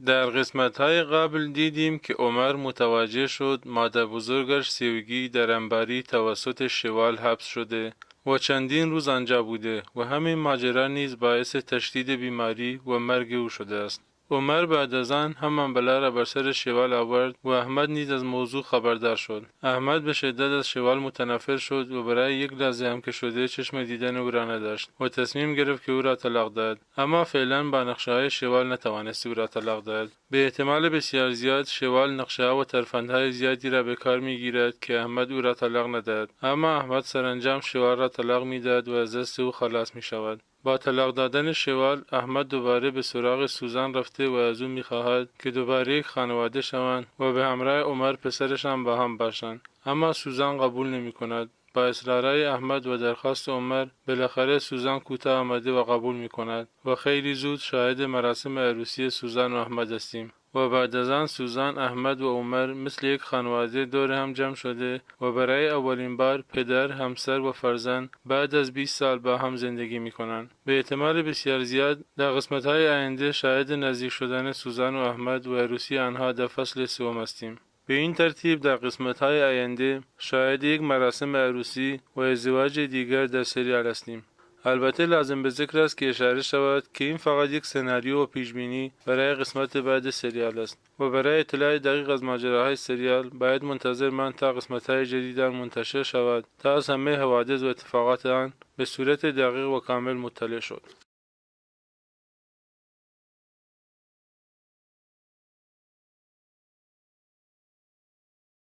در قسمت‌های قبل دیدیم که عمر متوجه شد مادر بزرگش سیوگی در انباری توسط شوال حبس شده و چندین روز آنجا بوده و همین ماجرا نیز باعث تشدید بیماری و مرگ او شده است. عمر بعد از آن همان بلا را بر سر شوال آورد و احمد نیز از موضوع خبردار شد. احمد به شدت از شوال متنفر شد و برای یک لحظه هم که شده چشم دیدن او را نداشت و تصمیم گرفت که او را طلاق دهد، اما فعلا با نقشه‌های شوال نتوانست او را طلاق دهد. به احتمال بسیار زیاد شوال نقشه‌ها و ترفندهای زیادی را به کار می‌گیرد که احمد او را طلاق ندهد، اما احمد سرانجام شوال را طلاق می‌دهد و از دست او خلاص می‌شود. با طلاق دادن شوال، احمد دوباره به سراغ سوزان رفته و از او می‌خواهد که دوباره یک خانواده شوند و به همراه عمر پسرشان با هم باشند، اما سوزان قبول نمی‌کند. با اصرارهای احمد و درخواست عمر بالاخره سوزان کوتاه آمده و قبول می‌کند و خیلی زود شاهد مراسم عروسی سوزان و احمد هستیم. و بعد از آن سوزان، احمد و عمر مثل یک خانواده دور هم جمع شده و برای اولین بار پدر، همسر و فرزند بعد از 20 سال با هم زندگی می کنند. به احتمال بسیار زیاد در قسمت‌های آینده شاهد نزدیک شدن سوزان و احمد و عروسی آنها در فصل سوم هستیم. به این ترتیب در قسمت‌های آینده شاهد یک مراسم عروسی و ازدواج دیگر در سریال هستیم. البته لازم به ذکر است که اشاره شود که این فقط یک سناریو و پیشبینی برای قسمت بعد سریال است و برای اطلاع دقیق از ماجراهای سریال باید منتظر ماند تا قسمت‌های جدید آن منتشر شود تا از همه حوادث و اتفاقات آن به صورت دقیق و کامل مطلع شد.